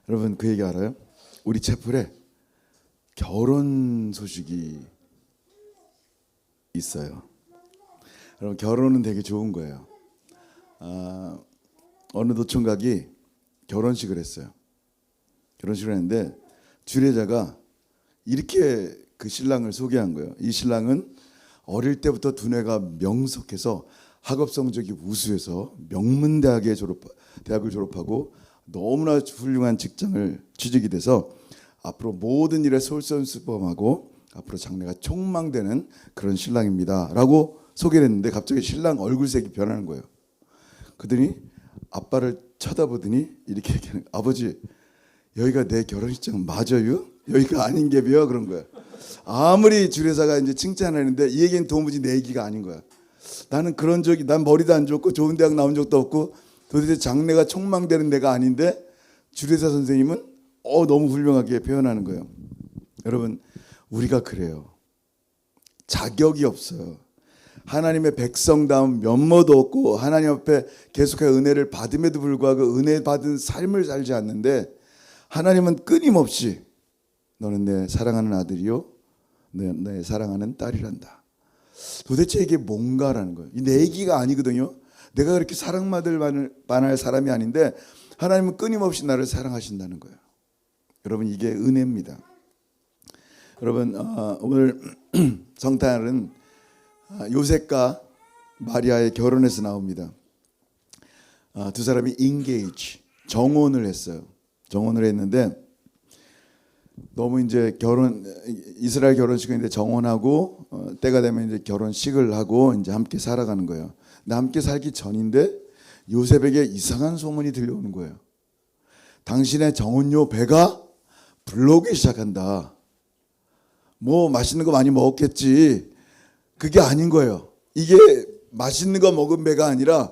여러분 그 얘기 알아요? 우리 채플에 결혼 소식이 있어요. 여러분 결혼은 되게 좋은 거예요. 어느 노총각이 결혼식을 했어요. 결혼식을 했는데 주례자가 이렇게 그 신랑을 소개한 거예요. 이 신랑은 어릴 때부터 두뇌가 명석해서 학업 성적이 우수해서 명문대학을 졸업하고 너무나 훌륭한 직장을 취직이 돼서 앞으로 모든 일에 솔선수범하고 앞으로 장래가 촉망되는 그런 신랑입니다라고 소개를 했는데 갑자기 신랑 얼굴색이 변하는 거예요. 그러더니 아빠를 쳐다보더니 이렇게 얘기하는 거예요. 아버지, 여기가 내 결혼식장 맞아요? 여기가 아닌 게벼 그런 거야. 아무리 주례사가 이제 칭찬하는데 이 얘기는 도무지 내 얘기가 아닌 거야. 나는 그런 적이, 난 머리도 안 좋고 좋은 대학 나온 적도 없고 도대체 장래가 촉망되는 데가 아닌데 주례사 선생님은 너무 훌륭하게 표현하는 거예요. 여러분 우리가 그래요. 자격이 없어요. 하나님의 백성다운 면모도 없고 하나님 앞에 계속해서 은혜를 받음에도 불구하고 은혜 받은 삶을 살지 않는데 하나님은 끊임없이 너는 내 사랑하는 아들이요 내 사랑하는 딸이란다. 도대체 이게 뭔가라는 거예요. 내 얘기가 아니거든요. 내가 그렇게 사랑받을 만할 사람이 아닌데 하나님은 끊임없이 나를 사랑하신다는 거예요. 여러분 이게 은혜입니다. 여러분 오늘 성탄은 요셉과 마리아의 결혼에서 나옵니다. 두 사람이 engage, 정혼을 했어요. 정혼을 했는데 너무 이제 이스라엘 결혼식인데 정혼하고 때가 되면 이제 결혼식을 하고 이제 함께 살아가는 거예요. 근데 함께 살기 전인데 요셉에게 이상한 소문이 들려오는 거예요. 당신의 정혼녀 배가 불러오기 시작한다. 뭐 맛있는 거 많이 먹었겠지. 그게 아닌 거예요. 이게 맛있는 거 먹은 배가 아니라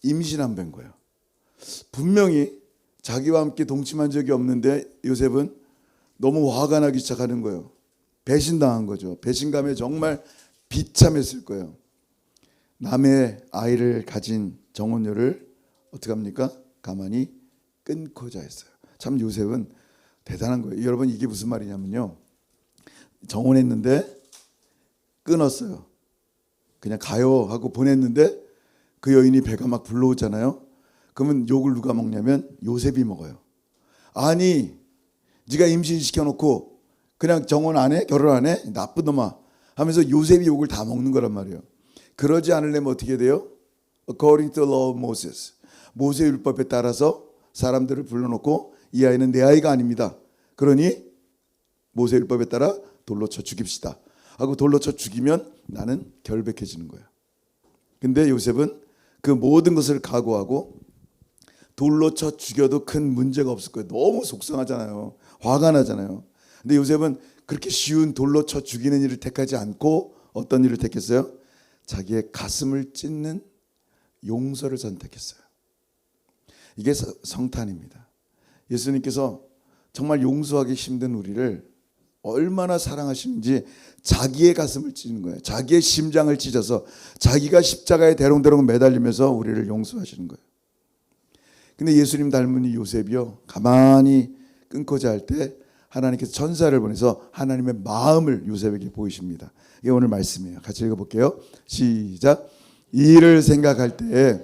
임신한 배인 거예요. 분명히 자기와 함께 동침한 적이 없는데 요셉은 너무 화가 나기 시작하는 거예요. 배신당한 거죠. 배신감에 정말 비참했을 거예요. 남의 아이를 가진 정혼녀를 어떻게 합니까? 가만히 끊고자 했어요. 참 요셉은 대단한 거예요. 여러분 이게 무슨 말이냐면요. 정혼했는데 끊었어요. 그냥 가요 하고 보냈는데 그 여인이 배가 막 불러오잖아요. 그러면 욕을 누가 먹냐면 요셉이 먹어요. 아니 네가 임신시켜놓고 그냥 정혼 안 해? 결혼 안 해? 나쁜 놈아 하면서 요셉이 욕을 다 먹는 거란 말이에요. 그러지 않으려면 어떻게 돼요? According to the law of Moses, 모세 율법에 따라서 사람들을 불러놓고 이 아이는 내 아이가 아닙니다. 그러니 모세 율법에 따라 돌로 쳐 죽입시다 하고 돌로 쳐 죽이면 나는 결백해지는 거예요. 근데 요셉은 그 모든 것을 각오하고 돌로 쳐 죽여도 큰 문제가 없을 거예요. 너무 속상하잖아요. 화가 나잖아요. 근데 요셉은 그렇게 쉬운 돌로 쳐 죽이는 일을 택하지 않고 어떤 일을 택했어요? 자기의 가슴을 찢는 용서를 선택했어요. 이게 성탄입니다. 예수님께서 정말 용서하기 힘든 우리를 얼마나 사랑하시는지 자기의 가슴을 찢는 거예요. 자기의 심장을 찢어서 자기가 십자가에 대롱대롱 매달리면서 우리를 용서하시는 거예요. 근데 예수님 닮은 이 요셉이요, 가만히 끊고자 할 때 하나님께서 천사를 보내서 하나님의 마음을 요셉에게 보이십니다. 이게 오늘 말씀이에요. 같이 읽어볼게요. 시작. 이 일을 생각할 때에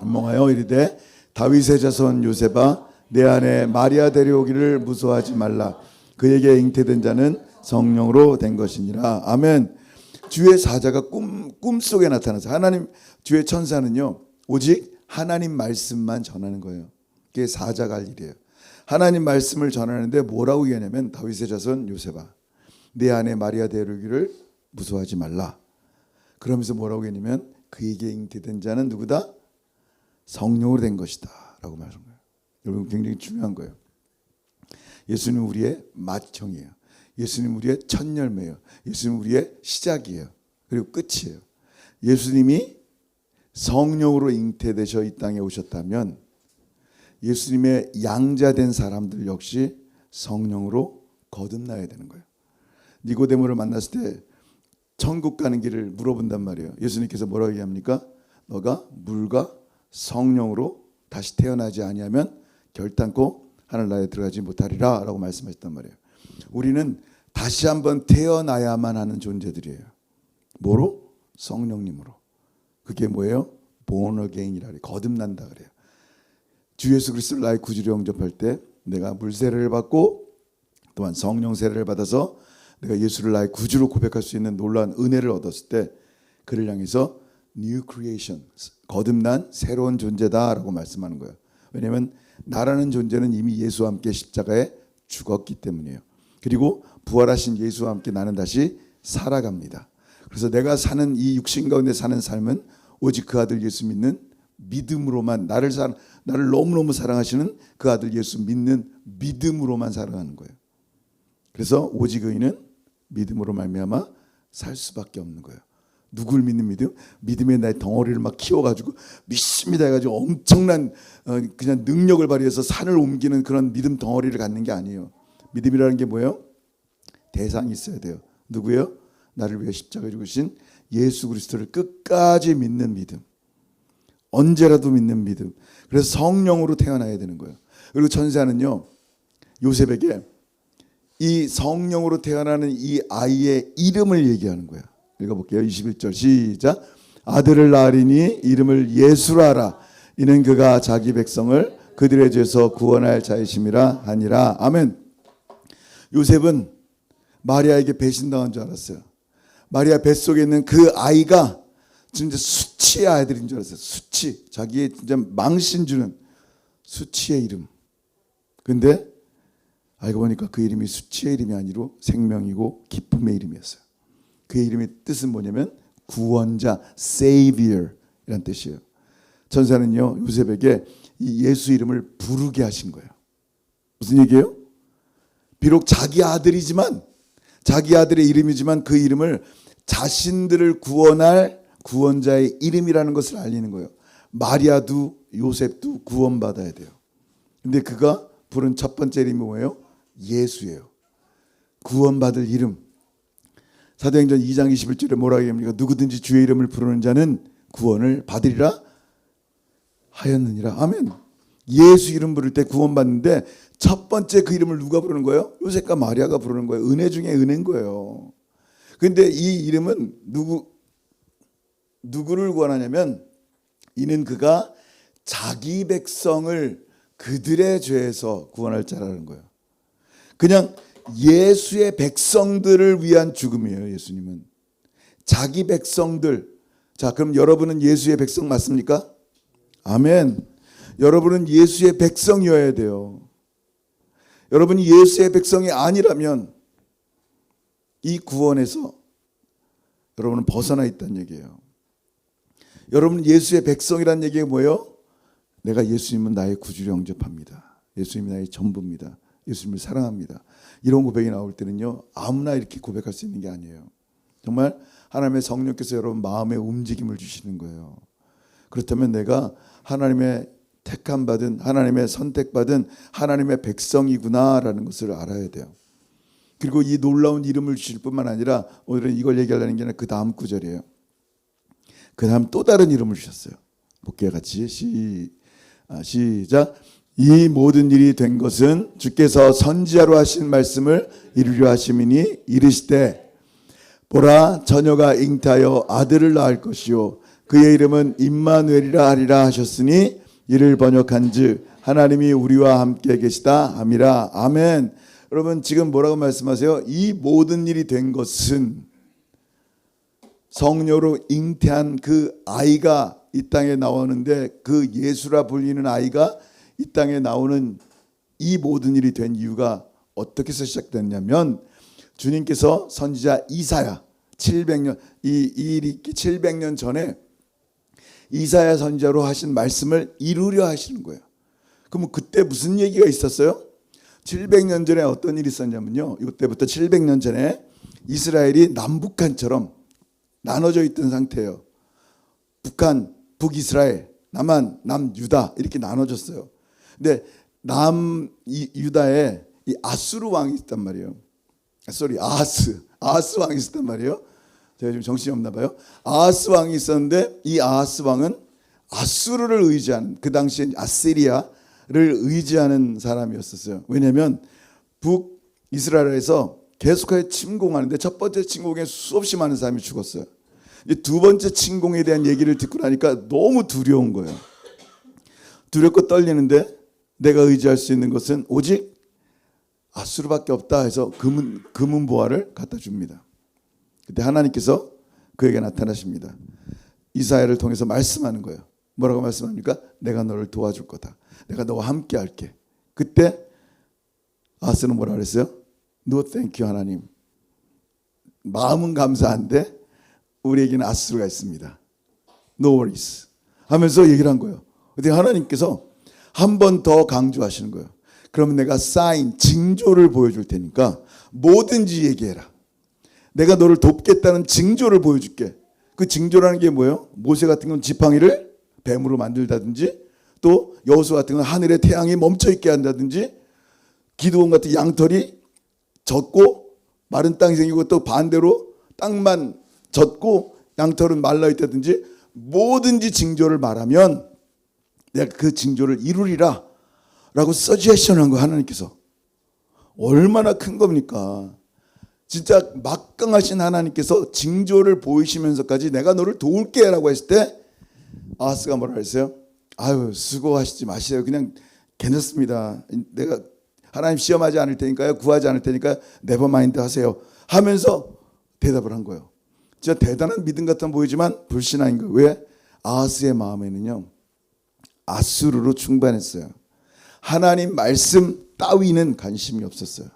몽하여 이르되 다윗의 자손 요셉아 내 안에 마리아 데려오기를 무서워하지 말라. 그에게 잉태된 자는 성령으로 된 것이니라. 아멘. 주의 사자가 꿈속에 나타나서 하나님 주의 천사는요 오직 하나님 말씀만 전하는 거예요. 그게 사자가 할 일이에요. 하나님 말씀을 전하는데 뭐라고 얘기하냐면 다윗의 자손 요셉아 내 안에 마리아 데려오기를 무서워하지 말라. 그러면서 뭐라고 했냐면 그에게 잉태된 자는 누구다? 성령으로 된 것이다 라고 말하는 거예요. 여러분 굉장히 중요한 거예요. 예수님 우리의 맏형이에요. 예수님 우리의 첫 열매예요. 예수님 우리의 시작이에요. 그리고 끝이에요. 예수님이 성령으로 잉태되셔 이 땅에 오셨다면 예수님의 양자된 사람들 역시 성령으로 거듭나야 되는 거예요. 니고데모를 만났을 때 천국 가는 길을 물어본단 말이에요. 예수님께서 뭐라고 얘기합니까? 너가 물과 성령으로 다시 태어나지 아니하면 결단코 하늘나라에 들어가지 못하리라 라고 말씀하셨단 말이에요. 우리는 다시 한번 태어나야만 하는 존재들이에요. 뭐로? 성령님으로. 그게 뭐예요? born again이라 그래요. 거듭난다 그래요. 주 예수 그리스도를 나의 구주로 영접할 때 내가 물세례를 받고 또한 성령 세례를 받아서 내가 예수를 나의 구주로 고백할 수 있는 놀라운 은혜를 얻었을 때 그를 향해서 new creation, 거듭난 새로운 존재다라고 말씀하는 거예요. 왜냐하면 나라는 존재는 이미 예수와 함께 십자가에 죽었기 때문이에요. 그리고 부활하신 예수와 함께 나는 다시 살아갑니다. 그래서 내가 사는 이 육신 가운데 사는 삶은 오직 그 아들 예수 믿는 믿음으로만, 나를 너무너무 사랑하시는 그 아들 예수 믿는 믿음으로만 살아가는 거예요. 그래서 오직 의인은 믿음으로 말미암아 살 수밖에 없는 거예요. 누굴 믿는 믿음? 믿음의 나의 덩어리를 막 키워가지고 믿습니다 해가지고 엄청난 그냥 능력을 발휘해서 산을 옮기는 그런 믿음 덩어리를 갖는 게 아니에요. 믿음이라는 게 뭐예요? 대상이 있어야 돼요. 누구예요? 나를 위해 십자가에 죽으신 예수 그리스도를 끝까지 믿는 믿음. 언제라도 믿는 믿음. 그래서 성령으로 태어나야 되는 거예요. 그리고 천사는요, 요셉에게 이 성령으로 태어나는 이 아이의 이름을 얘기하는 거예요. 읽어볼게요. 21절 시작. 아들을 낳으리니 이름을 예수라 하라. 이는 그가 자기 백성을 그들의 죄에서 구원할 자이심이라 하니라. 아멘. 요셉은 마리아에게 배신당한 줄 알았어요. 마리아 뱃속에 있는 그 아이가 진짜 수치의 아이들인 줄 알았어요. 수치. 자기의 진짜 망신 주는 수치의 이름. 근데 알고 보니까 그 이름이 수치의 이름이 아니고 생명이고 기쁨의 이름이었어요. 그의 이름의 뜻은 뭐냐면 구원자, Savior 이란 뜻이에요. 천사는요, 요셉에게 이 예수 이름을 부르게 하신 거예요. 무슨 얘기예요? 비록 자기 아들이지만, 자기 아들의 이름이지만 그 이름을 자신들을 구원할 구원자의 이름이라는 것을 알리는 거예요. 마리아도 요셉도 구원받아야 돼요. 근데 그가 부른 첫 번째 이름이 뭐예요? 예수예요. 구원받을 이름. 사도행전 2장 21절에 뭐라고 얘기합니까? 누구든지 주의 이름을 부르는 자는 구원을 받으리라 하였느니라. 아멘. 예수 이름 부를 때 구원받는데 첫 번째 그 이름을 누가 부르는 거예요? 요셉과 마리아가 부르는 거예요. 은혜 중에 은혜인 거예요. 그런데 이 이름은 누구를 구원하냐면 이는 그가 자기 백성을 그들의 죄에서 구원할 자라는 거예요. 그냥 예수의 백성들을 위한 죽음이에요. 예수님은 자기 백성들. 자, 그럼 여러분은 예수의 백성 맞습니까? 아멘. 여러분은 예수의 백성이어야 돼요. 여러분이 예수의 백성이 아니라면 이 구원에서 여러분은 벗어나 있다는 얘기예요. 여러분 예수의 백성이라는 얘기가 뭐예요? 내가 예수님은 나의 구주로 영접합니다. 예수님이 나의 전부입니다. 예수님을 사랑합니다. 이런 고백이 나올 때는요, 아무나 이렇게 고백할 수 있는 게 아니에요. 정말 하나님의 성령께서 여러분 마음에 움직임을 주시는 거예요. 그렇다면 내가 하나님의 택함받은, 하나님의 선택받은 하나님의 백성이구나라는 것을 알아야 돼요. 그리고 이 놀라운 이름을 주실 뿐만 아니라 오늘은 이걸 얘기하려는 게 아니라 그 다음 구절이에요. 그 다음 또 다른 이름을 주셨어요. 볼게요. 같이 시작. 이 모든 일이 된 것은 주께서 선지자로 하신 말씀을 이루려 하심이니 이르시되 보라 처녀가 잉태하여 아들을 낳을 것이요 그의 이름은 임마누엘이라 하리라 하셨으니 이를 번역한즉 하나님이 우리와 함께 계시다 함이라. 아멘. 여러분 지금 뭐라고 말씀하세요? 이 모든 일이 된 것은 성녀로 잉태한 그 아이가 이 땅에 나오는데 그 예수라 불리는 아이가 이 땅에 나오는 이 모든 일이 된 이유가 어떻게 해서 시작됐냐면 주님께서 선지자 이사야 700년 이 일이 700년 전에 이사야 선지자로 하신 말씀을 이루려 하시는 거예요. 그럼 그때 무슨 얘기가 있었어요? 700년 전에 어떤 일이 있었냐면요. 이때부터 700년 전에 이스라엘이 남북한처럼 나눠져 있던 상태예요. 북한, 북이스라엘, 남한, 남유다 이렇게 나눠졌어요. 근데 남유다에 이 아수르 왕이 있단 말이에요. 아하스 왕이 있었단 말이에요. 제가 지금 정신이 없나 봐요. 아하스 왕이 있었는데 이 아하스 왕은 아수르를 의지한 그 당시엔 아시리아 의지하는 사람이었었어요. 왜냐하면 북이스라엘에서 계속해서 침공하는데 첫 번째 침공에 수없이 많은 사람이 죽었어요. 이제 두 번째 침공에 대한 얘기를 듣고 나니까 너무 두려운 거예요. 두렵고 떨리는데 내가 의지할 수 있는 것은 오직 아수르밖에 없다 해서 금은 보화를 갖다 줍니다. 그때 하나님께서 그에게 나타나십니다. 이사야를 통해서 말씀하는 거예요. 뭐라고 말씀합니까? 내가 너를 도와줄 거다. 내가 너와 함께 할게. 그때 아하스는 뭐라 그랬어요? No thank you 하나님. 마음은 감사한데 우리에게는 아수르가 있습니다. No worries 하면서 얘기를 한 거예요. 근데 하나님께서 한 번 더 강조하시는 거예요. 그러면 내가 사인, 징조를 보여줄 테니까 뭐든지 얘기해라. 내가 너를 돕겠다는 징조를 보여줄게. 그 징조라는 게 뭐예요? 모세 같은 건 지팡이를 뱀으로 만들다든지, 또 여호수아 같은 건 하늘에 태양이 멈춰있게 한다든지, 기드온 같은 양털이 젖고 마른 땅이 생기고, 또 반대로 땅만 젖고 양털은 말라있다든지, 뭐든지 징조를 말하면 내가 그 징조를 이루리라 라고 서제션한 거예요. 하나님께서. 얼마나 큰 겁니까? 진짜 막강하신 하나님께서 징조를 보이시면서까지 내가 너를 도울게 라고 했을 때 아하스가 뭐라 그랬어요? 아유, 수고하시지 마세요. 그냥 괜찮습니다. 내가 하나님 시험하지 않을 테니까요, 구하지 않을 테니까 네버마인드 하세요 하면서 대답을 한 거예요. 진짜 대단한 믿음 같아 보이지만 불신앙인 거예요. 왜? 아하스의 마음에는요, 아수르로 충만했어요. 하나님 말씀 따위는 관심이 없었어요.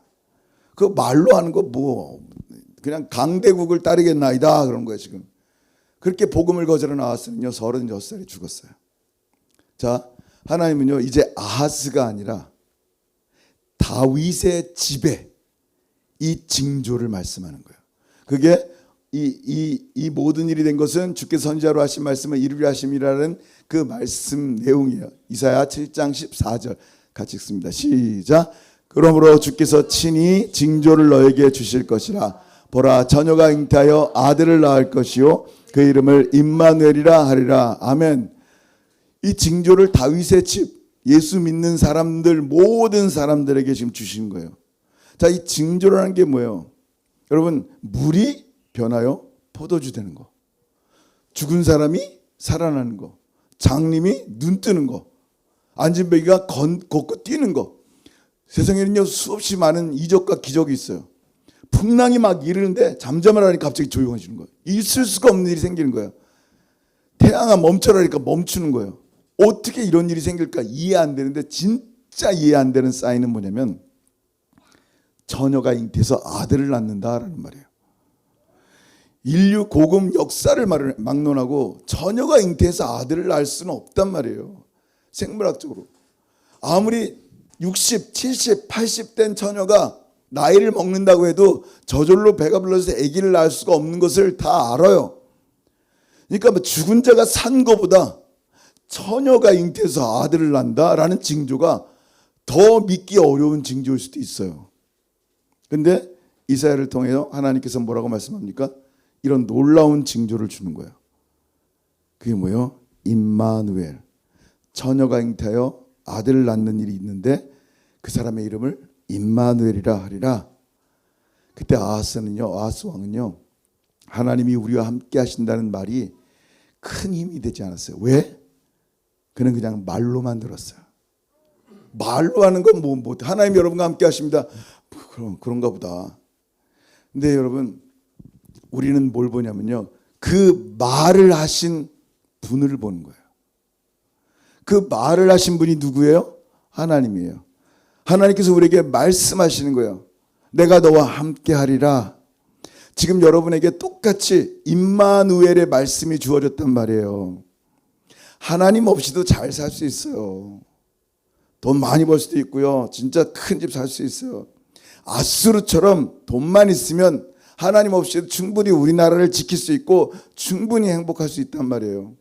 그 말로 하는 거 뭐 그냥 강대국을 따르겠나이다 그런 거예요. 지금 그렇게 복음을 거절한 아하스는요 36살에 죽었어요. 자, 하나님은요 이제 아하스가 아니라 다윗의 집에 이 징조를 말씀하는 거예요. 그게 이 모든 일이 된 것은 주께서 선지자로 하신 말씀을 이루려 하심이라는 그 말씀 내용이에요. 이사야 7장 14절 같이 읽습니다. 시작. 그러므로 주께서 친히 징조를 너에게 주실 것이라. 보라, 처녀가 잉태하여 아들을 낳을 것이요 그 이름을 임마누엘이라 하리라. 아멘. 이 징조를 다윗의 집, 예수 믿는 사람들, 모든 사람들에게 지금 주신 거예요. 자, 이 징조라는 게 뭐예요? 여러분, 물이 변하여 포도주 되는 거, 죽은 사람이 살아나는 거, 장님이 눈 뜨는 거, 앉은 베개가 걷고 뛰는 거. 세상에는요 수없이 많은 이적과 기적이 있어요. 풍랑이 막 이르는데 잠잠을 하니까 갑자기 조용해지는 거예요. 있을 수가 없는 일이 생기는 거예요. 태양아 멈춰라니까 멈추는 거예요. 어떻게 이런 일이 생길까 이해 안 되는데, 진짜 이해 안 되는 사인은 뭐냐면 처녀가 잉태해서 아들을 낳는다라는 말이에요. 인류 고금 역사를 막론하고 처녀가 잉태해서 아들을 낳을 수는 없단 말이에요. 생물학적으로. 아무리 60, 70, 80 된 처녀가 나이를 먹는다고 해도 저절로 배가 불러서 아기를 낳을 수가 없는 것을 다 알아요. 그러니까 뭐 죽은 자가 산 거보다 처녀가 잉태해서 아들을 낳는다라는 징조가 더 믿기 어려운 징조일 수도 있어요. 근데 이사야를 통해서 하나님께서 뭐라고 말씀합니까? 이런 놀라운 징조를 주는 거예요. 그게 뭐예요? 임마누엘. 처녀가 잉태하여 아들을 낳는 일이 있는데 그 사람의 이름을 임마누엘이라 하리라. 그때 아하스 왕은요 하나님이 우리와 함께 하신다는 말이 큰 힘이 되지 않았어요. 왜? 그는 그냥 말로만 들었어요. 말로 하는 건 뭐 하나님 여러분과 함께 하십니다. 그런가 보다. 근데 여러분, 우리는 뭘 보냐면요, 그 말을 하신 분을 보는 거예요. 그 말을 하신 분이 누구예요? 하나님이에요. 하나님께서 우리에게 말씀하시는 거예요. 내가 너와 함께 하리라. 지금 여러분에게 똑같이 임마누엘의 말씀이 주어졌단 말이에요. 하나님 없이도 잘 살 수 있어요. 돈 많이 벌 수도 있고요, 진짜 큰 집 살 수 있어요. 아수르처럼 돈만 있으면 하나님 없이도 충분히 우리나라를 지킬 수 있고 충분히 행복할 수 있단 말이에요.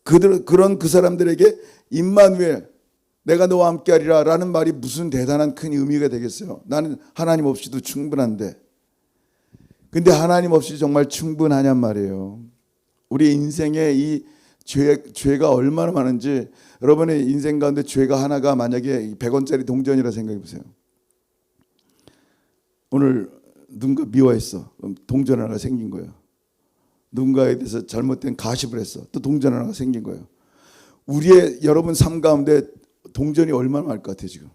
그런 그 사람들에게 임마누엘, 내가 너와 함께하리라 라는 말이 무슨 대단한 큰 의미가 되겠어요. 나는 하나님 없이도 충분한데. 근데 하나님 없이 정말 충분하냔 말이에요. 우리 인생의 이 죄가 얼마나 많은지 여러분의 인생 가운데 죄가 하나가 만약에 100원짜리 동전이라 생각해 보세요. 오늘 누군가 미워했어. 그럼 동전 하나가 생긴 거예요. 누군가에 대해서 잘못된 가십을 했어. 또 동전 하나가 생긴 거예요. 우리의 여러분 삶 가운데 동전이 얼마나 많을 것 같아요 지금.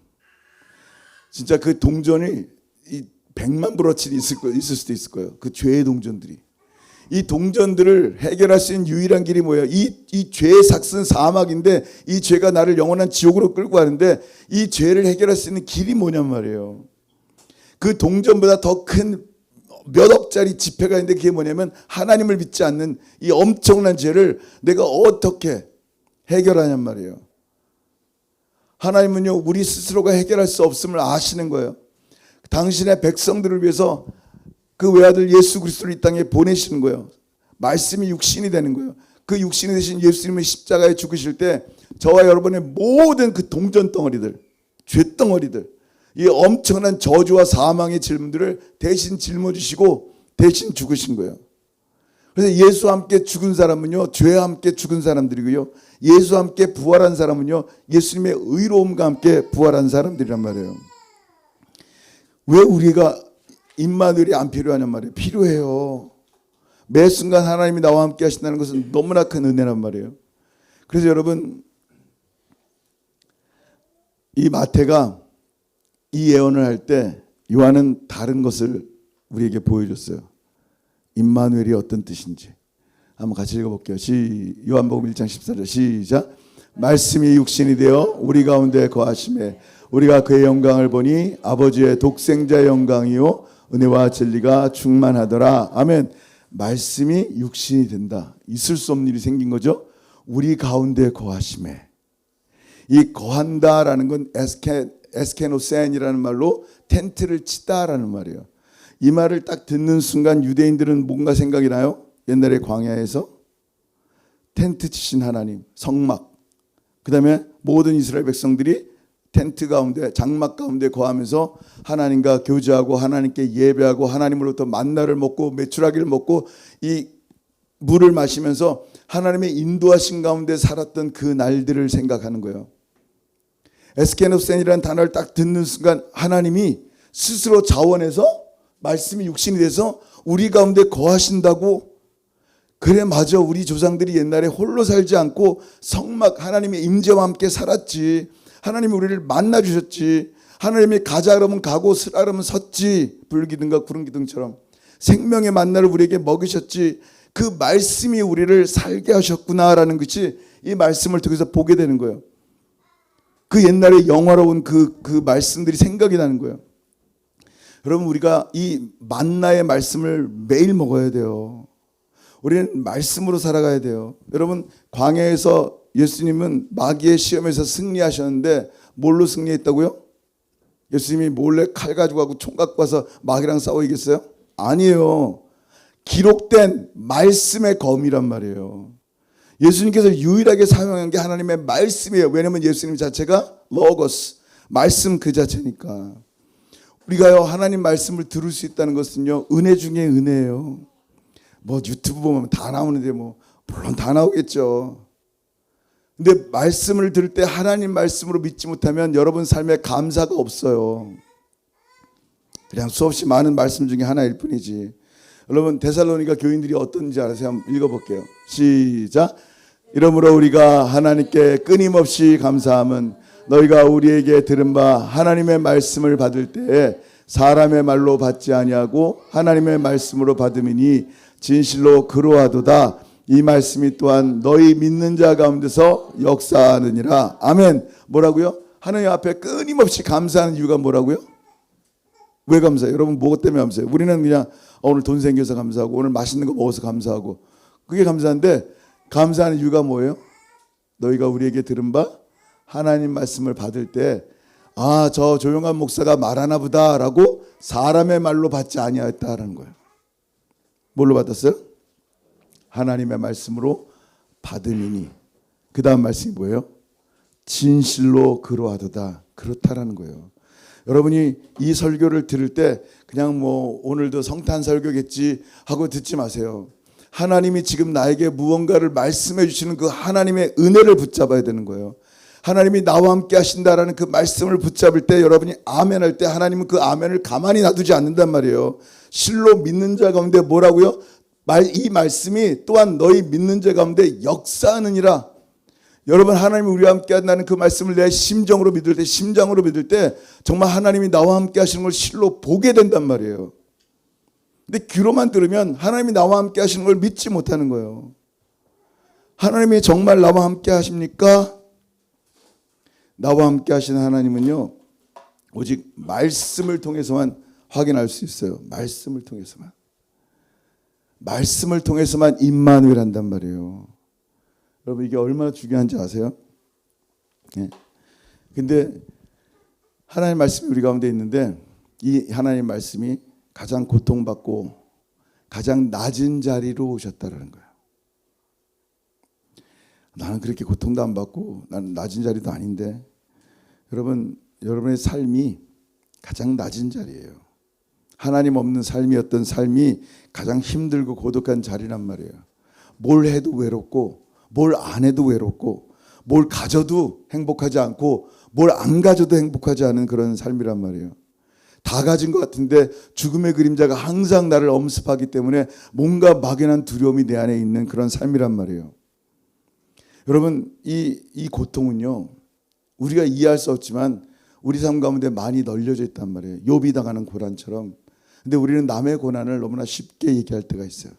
진짜 그 동전이 이 100만 브러치 있을 수도 있을 거예요. 그 죄의 동전들이. 이 동전들을 해결할 수 있는 유일한 길이 뭐예요? 이 죄의 삭은 사막인데 이 죄가 나를 영원한 지옥으로 끌고 가는데 이 죄를 해결할 수 있는 길이 뭐냔 말이에요. 그 동전보다 더 큰 몇 억짜리 지폐가 있는데 그게 뭐냐면 하나님을 믿지 않는 이 엄청난 죄를 내가 어떻게 해결하냔 말이에요. 하나님은요 우리 스스로가 해결할 수 없음을 아시는 거예요. 당신의 백성들을 위해서 그 외아들 예수 그리스도를 이 땅에 보내시는 거예요. 말씀이 육신이 되는 거예요. 그 육신이 되신 예수님의 십자가에 죽으실 때 저와 여러분의 모든 그 동전 덩어리들, 죄 덩어리들, 이 엄청난 저주와 사망의 질문들을 대신 짊어지시고 대신 죽으신 거예요. 그래서 예수와 함께 죽은 사람은요 죄와 함께 죽은 사람들이고요, 예수와 함께 부활한 사람은요 예수님의 의로움과 함께 부활한 사람들이란 말이에요. 왜 우리가 임마누엘이 안 필요하냔 말이에요. 필요해요. 매 순간 하나님이 나와 함께 하신다는 것은 너무나 큰 은혜란 말이에요. 그래서 여러분 이 마태가 이 예언을 할 때 요한은 다른 것을 우리에게 보여줬어요. 임마누엘이 어떤 뜻인지 한번 같이 읽어볼게요. 요한복음 1장 14절 시작. 말씀이 육신이 되어 우리 가운데 거하심에 우리가 그의 영광을 보니 아버지의 독생자의 영광이요 은혜와 진리가 충만하더라. 아멘. 말씀이 육신이 된다. 있을 수 없는 일이 생긴 거죠. 우리 가운데 거하심에. 이 거한다라는 건 에스케노센이라는 말로 텐트를 치다라는 말이에요. 이 말을 딱 듣는 순간 유대인들은 뭔가 생각이 나요? 옛날에 광야에서 텐트 치신 하나님, 성막, 그 다음에 모든 이스라엘 백성들이 텐트 가운데 장막 가운데 거하면서 하나님과 교제하고 하나님께 예배하고 하나님으로부터 만나를 먹고 메추라기를 먹고 이 물을 마시면서 하나님의 인도하신 가운데 살았던 그 날들을 생각하는 거예요. 에스케노센이라는 단어를 딱 듣는 순간 하나님이 스스로 자원해서 말씀이 육신이 돼서 우리 가운데 거하신다고. 그래 맞아. 우리 조상들이 옛날에 홀로 살지 않고 성막 하나님의 임재와 함께 살았지. 하나님이 우리를 만나주셨지. 하나님이 가자 그러면 가고 서라 그러면 섰지. 불기둥과 구름기둥처럼 생명의 만나를 우리에게 먹이셨지. 그 말씀이 우리를 살게 하셨구나라는 것이 이 말씀을 통해서 보게 되는 거예요. 그 옛날에 영화로운 그 말씀들이 생각이 나는 거예요. 여러분 우리가 이 만나의 말씀을 매일 먹어야 돼요. 우리는 말씀으로 살아가야 돼요. 여러분 광야에서 예수님은 마귀의 시험에서 승리하셨는데 뭘로 승리했다고요? 예수님이 몰래 칼 가지고 가고 총 갖고 와서 마귀랑 싸워 이겼어요? 아니에요. 기록된 말씀의 검이란 말이에요. 예수님께서 유일하게 사용한 게 하나님의 말씀이에요. 왜냐하면 예수님 자체가 로고스, 말씀 그 자체니까. 우리가요 하나님 말씀을 들을 수 있다는 것은요 은혜 중에 은혜예요. 뭐 유튜브 보면 다 나오는데 뭐 물론 다 나오겠죠. 근데 말씀을 들을 때 하나님 말씀으로 믿지 못하면 여러분 삶에 감사가 없어요. 그냥 수없이 많은 말씀 중에 하나일 뿐이지. 여러분 데살로니가 교인들이 어떤지 아세요? 한번 읽어볼게요. 시작. 이러므로 우리가 하나님께 끊임없이 감사함은 너희가 우리에게 들은 바 하나님의 말씀을 받을 때에 사람의 말로 받지 아니하고 하나님의 말씀으로 받음이니 진실로 그러하도다. 이 말씀이 또한 너희 믿는 자 가운데서 역사하느니라. 아멘. 뭐라고요? 하나님 앞에 끊임없이 감사하는 이유가 뭐라고요? 왜 감사해요? 여러분 뭐 때문에 감사해요? 우리는 그냥 오늘 돈 생겨서 감사하고 오늘 맛있는 거 먹어서 감사하고 그게 감사한데 감사하는 이유가 뭐예요? 너희가 우리에게 들은 바 하나님 말씀을 받을 때 아, 저 조용한 목사가 말하나 보다라고 사람의 말로 받지 아니하였다라는 거예요. 뭘로 받았어요? 하나님의 말씀으로 받음이니. 그 다음 말씀이 뭐예요? 진실로 그러하도다. 그렇다라는 거예요. 여러분이 이 설교를 들을 때 그냥 뭐 오늘도 성탄 설교겠지 하고 듣지 마세요. 하나님이 지금 나에게 무언가를 말씀해 주시는 그 하나님의 은혜를 붙잡아야 되는 거예요. 하나님이 나와 함께 하신다라는 그 말씀을 붙잡을 때, 여러분이 아멘 할 때 하나님은 그 아멘을 가만히 놔두지 않는단 말이에요. 실로 믿는 자 가운데 뭐라고요? 이 말씀이 또한 너희 믿는 자 가운데 역사하느니라. 여러분, 하나님이 우리와 함께 한다는 그 말씀을 내 심정으로 믿을 때, 심장으로 믿을 때 정말 하나님이 나와 함께 하시는 걸 실로 보게 된단 말이에요. 근데 귀로만 들으면 하나님이 나와 함께 하시는 걸 믿지 못하는 거예요. 하나님이 정말 나와 함께 하십니까? 나와 함께 하시는 하나님은요, 오직 말씀을 통해서만 확인할 수 있어요. 말씀을 통해서만. 말씀을 통해서만 임마누엘 한단 말이에요. 여러분, 이게 얼마나 중요한지 아세요? 예. 근데 하나님 말씀이 우리 가운데 있는데, 이 하나님 말씀이 가장 고통받고 가장 낮은 자리로 오셨다라는 거예요. 나는 그렇게 고통도 안 받고 나는 낮은 자리도 아닌데, 여러분의 삶이 가장 낮은 자리예요. 하나님 없는 삶이었던 삶이 가장 힘들고 고독한 자리란 말이에요. 뭘 해도 외롭고 뭘 안 해도 외롭고 뭘 가져도 행복하지 않고 뭘 안 가져도 행복하지 않은 그런 삶이란 말이에요. 다 가진 것 같은데 죽음의 그림자가 항상 나를 엄습하기 때문에 뭔가 막연한 두려움이 내 안에 있는 그런 삶이란 말이에요. 여러분, 이 고통은요, 우리가 이해할 수 없지만 우리 삶 가운데 많이 널려져 있단 말이에요. 욥이 당하는 고난처럼. 근데 우리는 남의 고난을 너무나 쉽게 얘기할 때가 있어요.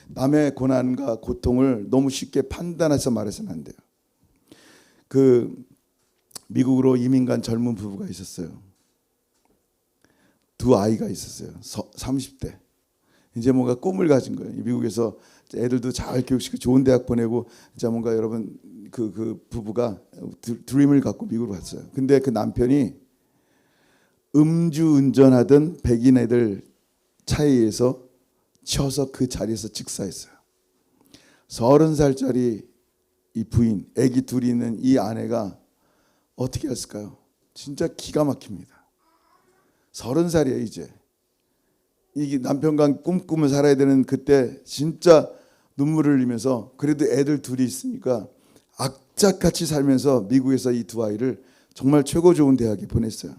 남의 고난과 고통을 너무 쉽게 판단해서 말해서는 안 돼요. 미국으로 이민 간 젊은 부부가 있었어요. 두 아이가 있었어요. 30대. 이제 뭔가 꿈을 가진 거예요. 미국에서 애들도 잘 교육시키고 좋은 대학 보내고, 이제 뭔가 여러분 그 부부가 드림을 갖고 미국으로 갔어요. 근데 그 남편이 음주 운전하던 백인 애들 차에서 쳐서 그 자리에서 직사했어요. 30살짜리 이 부인, 애기 둘이 있는 이 아내가 어떻게 했을까요? 진짜 기가 막힙니다. 30살이에요 이제. 이게 남편과 꿈꾸며 살아야 되는 그때 진짜 눈물을 흘리면서, 그래도 애들 둘이 있으니까 악착같이 살면서 미국에서 이 두 아이를 정말 최고 좋은 대학에 보냈어요.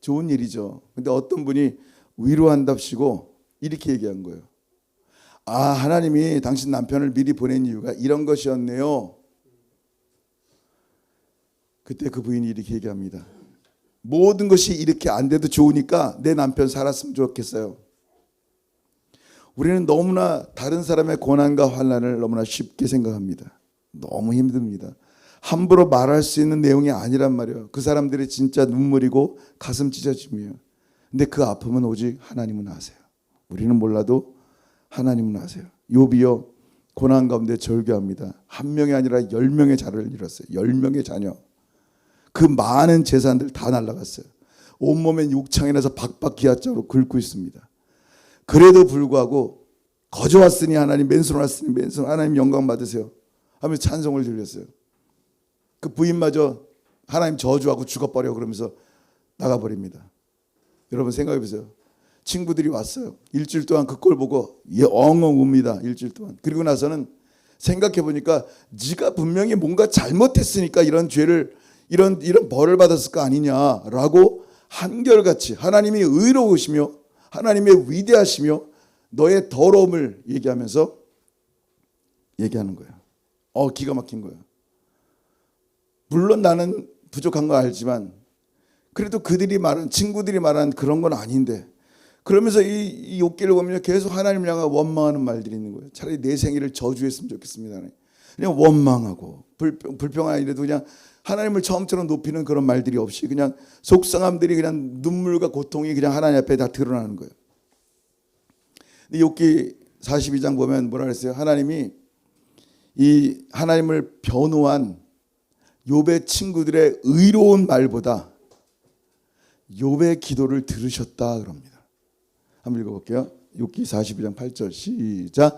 좋은 일이죠. 근데 어떤 분이 위로한답시고 이렇게 얘기한 거예요. 아, 하나님이 당신 남편을 미리 보낸 이유가 이런 것이었네요. 그때 그 부인이 이렇게 얘기합니다. 모든 것이 이렇게 안 돼도 좋으니까 내 남편 살았으면 좋겠어요. 우리는 너무나 다른 사람의 고난과 환난을 너무나 쉽게 생각합니다. 너무 힘듭니다. 함부로 말할 수 있는 내용이 아니란 말이에요. 그 사람들이 진짜 눈물이고 가슴 찢어짐이에요. 근데 그 아픔은 오직 하나님은 아세요. 우리는 몰라도 하나님은 아세요. 욥이요, 고난 가운데 절규합니다. 한 명이 아니라 10명의 자녀를 잃었어요. 10명의 자녀. 그 많은 재산들 다 날아갔어요. 온몸에 육창이 나서 박박 기아자로 긁고 있습니다. 그래도 불구하고 거저 왔으니 하나님, 맨손 왔으니 맨손, 하나님 영광 받으세요 하면서 찬송을 들렸어요. 그 부인마저 하나님 저주하고 죽어버려 그러면서 나가버립니다. 여러분 생각해 보세요. 친구들이 왔어요. 일주일 동안 그 꼴 보고 엉엉 웁니다. 일주일 동안. 그리고 나서는 생각해 보니까 네가 분명히 뭔가 잘못했으니까 이런 죄를 이런 벌을 받았을 거 아니냐라고 한결같이 하나님이 의로우시며 하나님의 위대하시며 너의 더러움을 얘기하면서 얘기하는 거예요. 기가 막힌 거예요. 물론 나는 부족한 거 알지만 그래도 그들이 말한, 친구들이 말한 그런 건 아닌데, 그러면서 이 욥기를 보면 계속 하나님을 향해 원망하는 말들이 있는 거예요. 차라리 내 생일을 저주했으면 좋겠습니다. 그냥 원망하고 불평 이래도 그냥 하나님을 처음처럼 높이는 그런 말들이 없이 그냥 속상함들이 그냥 눈물과 고통이 그냥 하나님 앞에 다 드러나는 거예요. 근데 욥기 42장 보면 뭐라 그랬어요? 하나님이 이 하나님을 변호한 욥의 친구들의 의로운 말보다 욥의 기도를 들으셨다 그럽니다. 한번 읽어볼게요. 욥기 42장 8절 시작.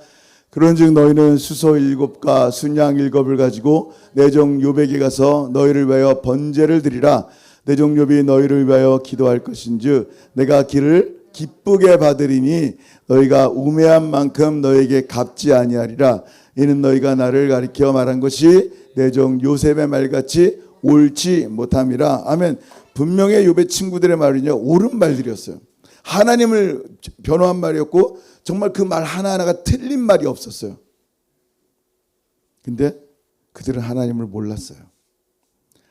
그런즉 너희는 수소 7과 순양 7을 가지고 내 종 욥에게 가서 너희를 위하여 번제를 드리라. 내 종 욥이 너희를 위하여 기도할 것인즉 내가 길을 기쁘게 받으리니 너희가 우매한 만큼 너에게 갚지 아니하리라. 이는 너희가 나를 가리켜 말한 것이 내 종 요셉의 말같이 옳지 못함이라. 아멘. 분명히 욥의 친구들의 말은요, 옳은 말들이었어요. 하나님을 변호한 말이었고 정말 그 말 하나하나가 틀린 말이 없었어요. 근데 그들은 하나님을 몰랐어요.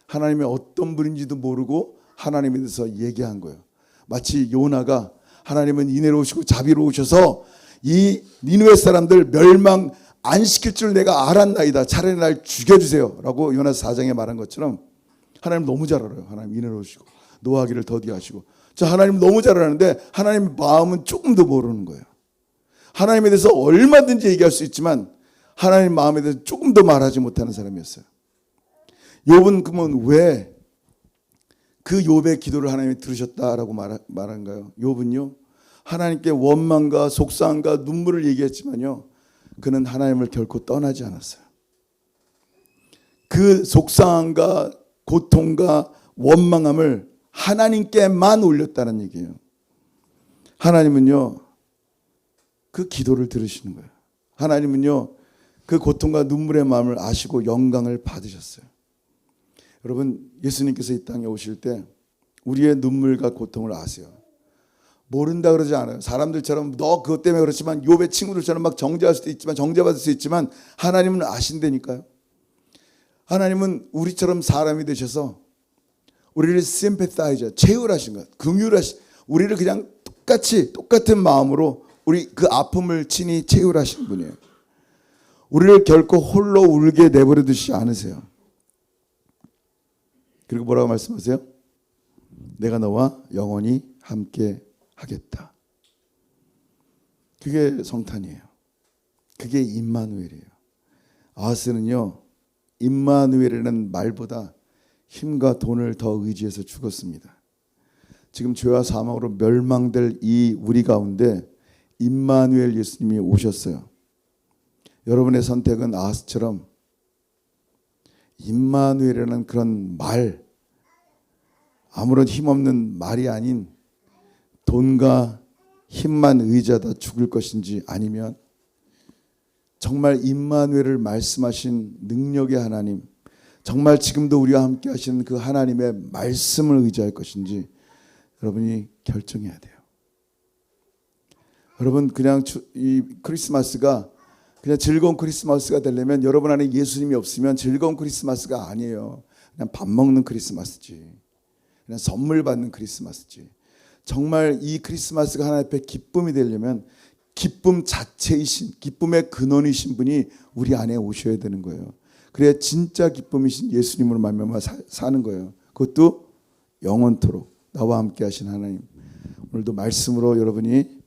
하나님이 어떤 분인지도 모르고 하나님에 대해서 얘기한 거예요. 마치 요나가 하나님은 인애로우시고 자비로우셔서 이 니느웨 사람들 멸망 안 시킬 줄 내가 알았나이다. 차라리 날 죽여주세요 라고 요나 4장에 말한 것처럼 하나님 너무 잘 알아요. 하나님 인애로우시고 노하기를 더디하시고. 저 하나님 너무 잘 아는데 하나님 마음은 조금도 모르는 거예요. 하나님에 대해서 얼마든지 얘기할 수 있지만 하나님 마음에 대해서 조금도 말하지 못하는 사람이었어요. 욥은 그러면 왜 그 욥의 기도를 하나님이 들으셨다라고 말한가요? 욥은요, 하나님께 원망과 속상함과 눈물을 얘기했지만요, 그는 하나님을 결코 떠나지 않았어요. 그 속상함과 고통과 원망함을 하나님께만 올렸다는 얘기예요. 하나님은요, 그 기도를 들으시는 거예요. 하나님은요, 그 고통과 눈물의 마음을 아시고 영광을 받으셨어요. 여러분, 예수님께서 이 땅에 오실 때 우리의 눈물과 고통을 아세요. 모른다 그러지 않아요. 사람들처럼 너 그것 때문에 그렇지만, 욥의 친구들처럼 막 정죄할 수도 있지만, 정죄받을 수 있지만 하나님은 아신다니까요. 하나님은 우리처럼 사람이 되셔서 우리를 sympathize, 체휼하신 것, 긍휼하신, 우리를 그냥 똑같은 마음으로 우리 그 아픔을 친히 체휼하신 분이에요. 우리를 결코 홀로 울게 내버려 두시지 않으세요. 그리고 뭐라고 말씀하세요? 내가 너와 영원히 함께 하겠다. 그게 성탄이에요. 그게 임마누엘이에요. 아하스는요, 임마누엘이라는 말보다 힘과 돈을 더 의지해서 죽었습니다. 지금 죄와 사망으로 멸망될 이 우리 가운데 임마누엘 예수님이 오셨어요. 여러분의 선택은 아하스처럼 임마누엘이라는 그런 말, 아무런 힘없는 말이 아닌 돈과 힘만 의지하다 죽을 것인지, 아니면 정말 임마누엘을 말씀하신 능력의 하나님, 정말 지금도 우리와 함께 하시는 그 하나님의 말씀을 의지할 것인지 여러분이 결정해야 돼요. 여러분, 그냥 이 크리스마스가 그냥 즐거운 크리스마스가 되려면 여러분 안에 예수님이 없으면 즐거운 크리스마스가 아니에요. 그냥 밥 먹는 크리스마스지. 그냥 선물 받는 크리스마스지. 정말 이 크리스마스가 하나님 앞에 기쁨이 되려면 기쁨 자체이신, 기쁨의 근원이신 분이 우리 안에 오셔야 되는 거예요. 그래야 진짜 기쁨이신 예수님으로 말미암아 사는 거예요. 그것도 영원토록 나와 함께 하신 하나님. 오늘도 말씀으로 여러분이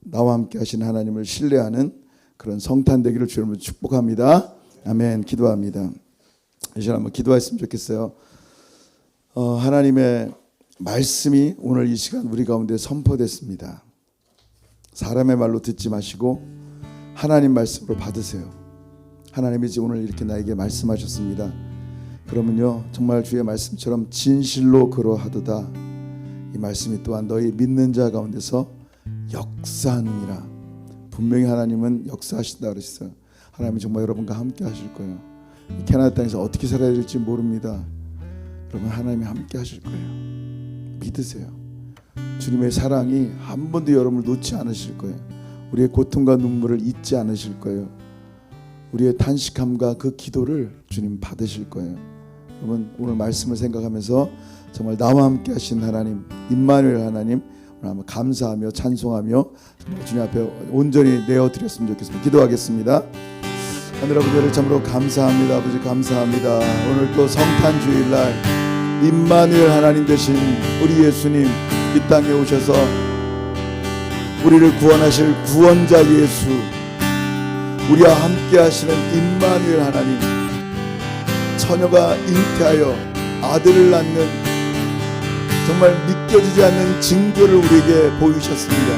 나와 함께 하신 하나님을 신뢰하는 그런 성탄 되기를 주님으로 축복합니다. 아멘. 기도합니다. 이 시간 한번 기도했으면 좋겠어요. 하나님의 말씀이 오늘 이 시간 우리 가운데 선포됐습니다. 사람의 말로 듣지 마시고 하나님 말씀으로 받으세요. 하나님이 이제 오늘 이렇게 나에게 말씀하셨습니다. 그러면요, 정말 주의 말씀처럼 진실로 그러하도다. 이 말씀이 또한 너희 믿는 자 가운데서 역사하느니라. 분명히 하나님은 역사하신다 그랬어요. 하나님은 정말 여러분과 함께 하실 거예요. 이 캐나다 땅에서 어떻게 살아야 될지 모릅니다. 여러분, 하나님이 함께 하실 거예요. 믿으세요. 주님의 사랑이 한 번도 여러분을 놓지 않으실 거예요. 우리의 고통과 눈물을 잊지 않으실 거예요. 우리의 탄식함과 그 기도를 주님 받으실 거예요. 여러분, 오늘 말씀을 생각하면서 정말 나와 함께 하신 하나님, 임마누엘 하나님, 오늘 한번 감사하며 찬송하며 주님 앞에 온전히 내어드렸으면 좋겠습니다. 기도하겠습니다. 하늘 아버지를 참으로 감사합니다. 아버지 감사합니다. 오늘 또 성탄 주일날 임마누엘 하나님 되신 우리 예수님 이 땅에 오셔서 우리를 구원하실 구원자 예수, 우리와 함께 하시는 임마누엘 하나님, 처녀가 잉태하여 아들을 낳는 정말 믿겨지지 않는 징조를 우리에게 보이셨습니다.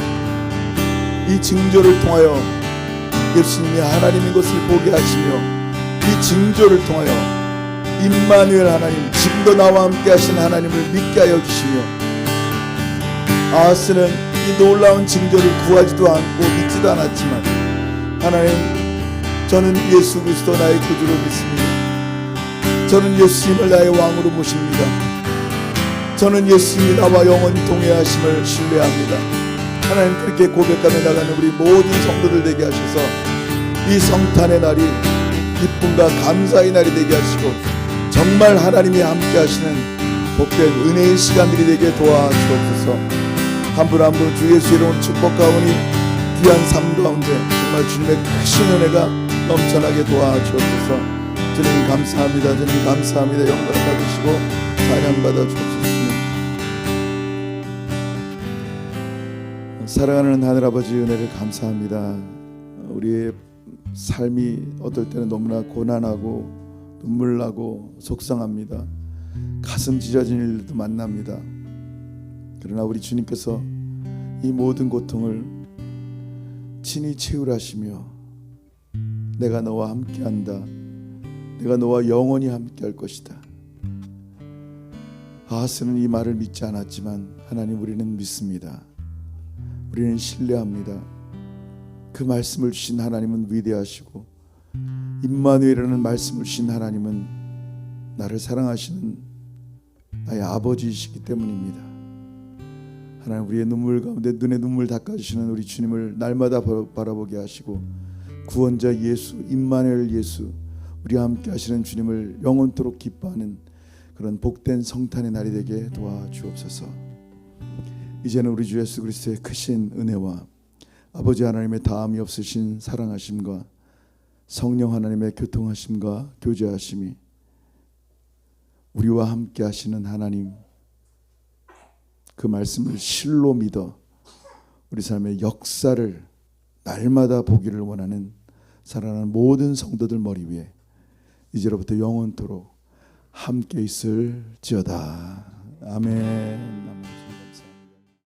이 징조를 통하여 예수님이 하나님인 것을 보게 하시며, 이 징조를 통하여 임마누엘 하나님, 지금도 나와 함께 하신 하나님을 믿게 하여 주시며, 아하스는 이 놀라운 징조를 구하지도 않고 믿지도 않았지만 하나님, 저는 예수 그리스도 나의 구주로 믿습니다. 저는 예수님을 나의 왕으로 모십니다. 저는 예수님이 나와 영원히 동행하심을 신뢰합니다. 하나님, 그렇게 고백하며 나가는 우리 모든 성도들 되게 하셔서 이 성탄의 날이 기쁨과 감사의 날이 되게 하시고 정말 하나님이 함께 하시는 복된 은혜의 시간들이 되게 도와주옵소서. 한 분 한 분 주 예수의 이름으로 축복하오니 귀한 삶 가운데 정말 주님의 크신 은혜가 넘쳐나게 도와주옵소서. 주님 감사합니다. 주님 감사합니다. 영광을 받으시고 찬양 받아주옵소서. 사랑하는 하늘아버지, 은혜를 감사합니다. 우리의 삶이 어떨 때는 너무나 고난하고 눈물나고 속상합니다. 가슴 찢어지는 일도 만납니다. 그러나 우리 주님께서 이 모든 고통을 친히 채울하시며 내가 너와 함께한다, 내가 너와 영원히 함께할 것이다. 아하스는 이 말을 믿지 않았지만 하나님, 우리는 믿습니다. 우리는 신뢰합니다. 그 말씀을 주신 하나님은 위대하시고 임마누엘이라는 말씀을 주신 하나님은 나를 사랑하시는 나의 아버지이시기 때문입니다. 하나님, 우리의 눈물 가운데 눈에 눈물 닦아주시는 우리 주님을 날마다 바라보게 하시고 구원자 예수, 임마누엘 예수, 우리와 함께 하시는 주님을 영원토록 기뻐하는 그런 복된 성탄의 날이 되게 도와주옵소서. 이제는 우리 주 예수 그리스도의 크신 은혜와 아버지 하나님의 다함이 없으신 사랑하심과 성령 하나님의 교통하심과 교제하심이 우리와 함께 하시는 하나님, 그 말씀을 실로 믿어 우리 삶의 역사를 날마다 보기를 원하는 사랑하는 모든 성도들 머리 위에 이제로부터 영원토록 함께 있을지어다. 아멘.